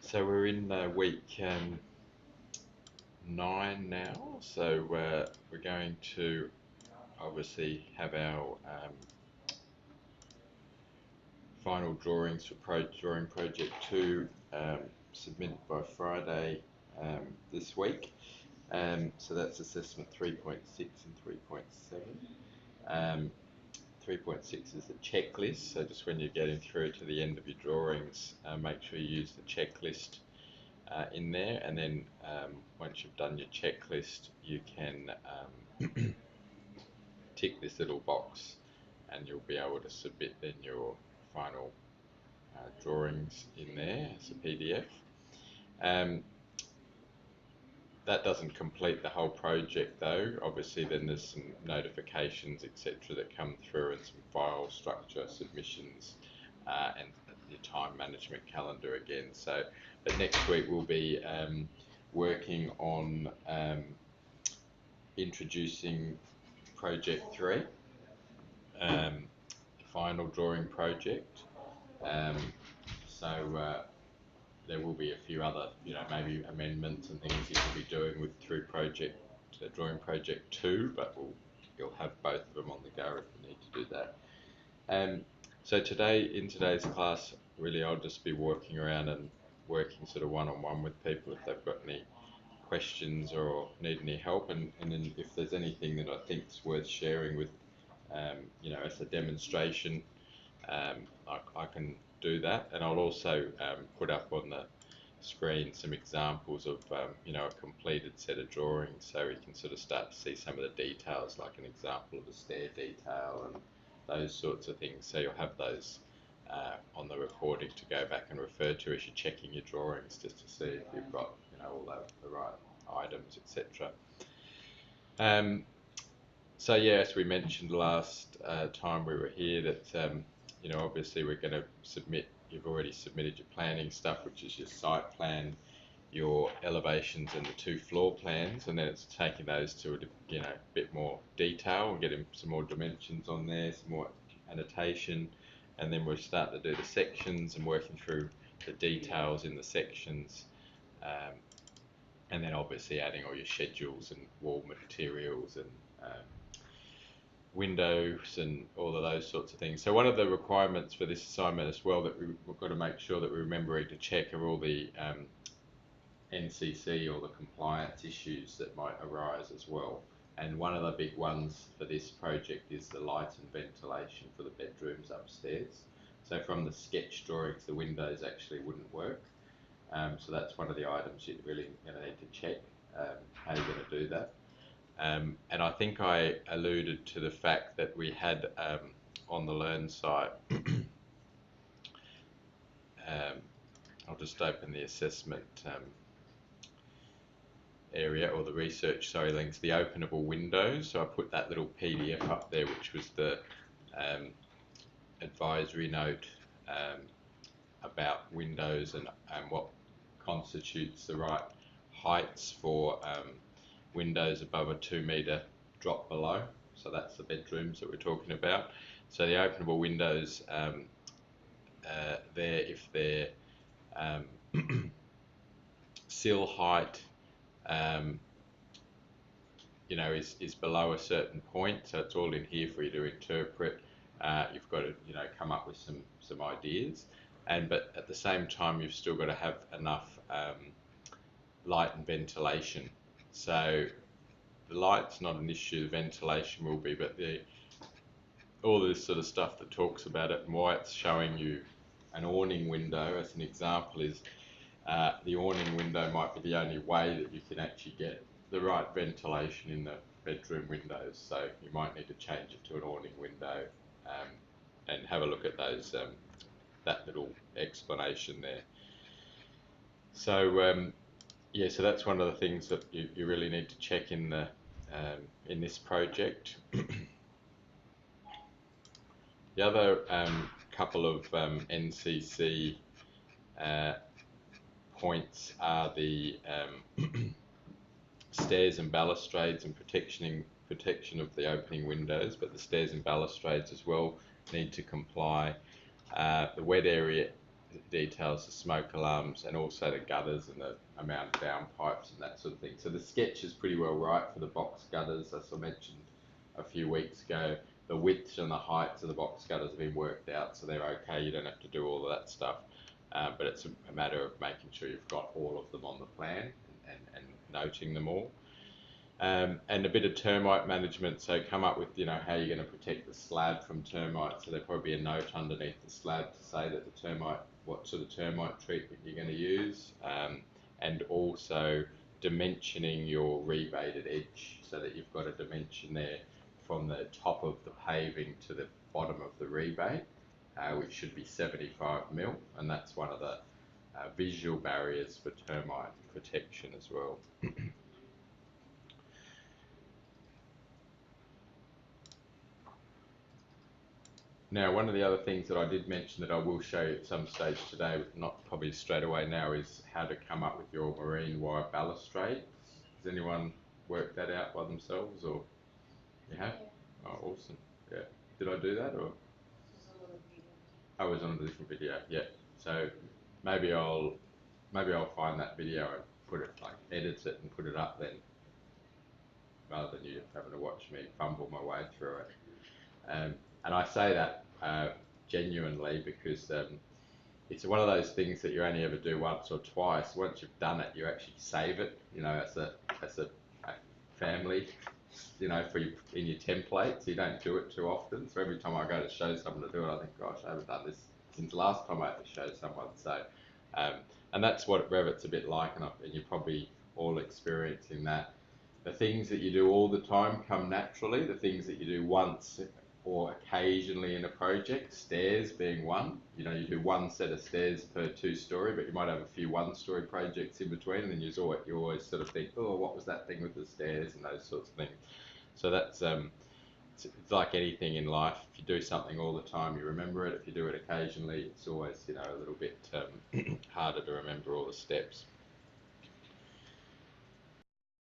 So we're in week 9 now. So we're going to obviously have our final drawings for Drawing Project 2 submitted by Friday this week. So that's assessment 3.6 and 3.7. 3.6 is the checklist, so just when you're getting through to the end of your drawings, make sure you use the checklist in there, and then once you've done your checklist, you can tick this little box and you'll be able to submit then your final drawings in there as a PDF. That doesn't complete the whole project though. Obviously then there's some notifications etc that come through, and some file structure submissions and your time management calendar again. So but next week we'll be working on introducing project 3, final drawing project. There will be a few other, maybe amendments and things you can be doing through drawing project 2, but you'll have both of them on the go if you need to do that. So in today's class, really I'll just be walking around and working sort of one-on-one with people if they've got any questions or need any help, and then if there's anything that I think is worth sharing with, as a demonstration, I can do that, and I'll also put up on the screen some examples of a completed set of drawings, so you can sort of start to see some of the details, like an example of a stair detail and those sorts of things. So you'll have those on the recording to go back and refer to as you're checking your drawings, just to see if you've got all the right items, etc. So yeah, as we mentioned last time we were here, that obviously we're going to submit, you've already submitted your planning stuff, which is your site plan, your elevations and the 2 floor plans, and then it's taking those to a bit more detail and getting some more dimensions on there, some more annotation, and then we'll start to do the sections and working through the details in the sections, and then obviously adding all your schedules and wall materials and windows and all of those sorts of things. So one of the requirements for this assignment as well that we've got to make sure that we're remembering to check are all the NCC or the compliance issues that might arise as well. And one of the big ones for this project is the light and ventilation for the bedrooms upstairs. So from the sketch drawings, the windows actually wouldn't work. So that's one of the items you're really going to need to check how you're going to do that. And I think I alluded to the fact that we had on the Learn site, I'll just open the assessment area, or the research, links, the openable windows. So I put that little PDF up there, which was the advisory note about windows and what constitutes the right heights for windows above a 2 metre drop below. So that's the bedrooms that we're talking about. So the openable windows there, if they're sill height is below a certain point, so it's all in here for you to interpret. You've got to come up with some ideas, but at the same time you've still got to have enough light and ventilation. So the light's not an issue, the ventilation will be, but all this sort of stuff that talks about it and why it's showing you an awning window as an example is the awning window might be the only way that you can actually get the right ventilation in the bedroom windows. So you might need to change it to an awning window, and have a look at those that little explanation there. So yeah, so that's one of the things that you really need to check in this project. The other couple of NCC points are the stairs and balustrades and protection of the opening windows, but the stairs and balustrades as well need to comply. The wet area details the smoke alarms and also the gutters and the amount of downpipes and that sort of thing. So the sketch is pretty well right for the box gutters, as I mentioned a few weeks ago. The widths and the heights of the box gutters have been worked out, so they're okay. You don't have to do all of that stuff. But it's a matter of making sure you've got all of them on the plan and noting them all. And a bit of termite management, so come up with how you're going to protect the slab from termites. So there'll probably be a note underneath the slab to say that the termite, what sort of termite treatment you're going to use, and also dimensioning your rebated edge so that you've got a dimension there from the top of the paving to the bottom of the rebate, which should be 75 mil, and that's one of the visual barriers for termite protection as well. Now, one of the other things that I did mention that I will show you at some stage today, not probably straight away now, is how to come up with your marine wire balustrade. Has anyone worked that out by themselves, or you have? Yeah. Oh, awesome. Yeah. Did I do that, or? I was on a different video. Yeah. So maybe I'll find that video and put it, like, edit it and put it up then, rather than you having to watch me fumble my way through it. And I say that genuinely because it's one of those things that you only ever do once or twice. Once you've done it, you actually save it, as a family, for in your template. So you don't do it too often. So every time I go to show someone to do it, I think, gosh, I haven't done this since last time I had to show someone. So, and that's what Revit's a bit like, and you're probably all experiencing that. The things that you do all the time come naturally. The things that you do once or occasionally in a project, stairs being one. You do one set of stairs per 2-story, but you might have a few 1-story projects in between, and then you always sort of think, oh, what was that thing with the stairs, and those sorts of things. So that's it's like anything in life. If you do something all the time, you remember it. If you do it occasionally, it's always a little bit harder to remember all the steps.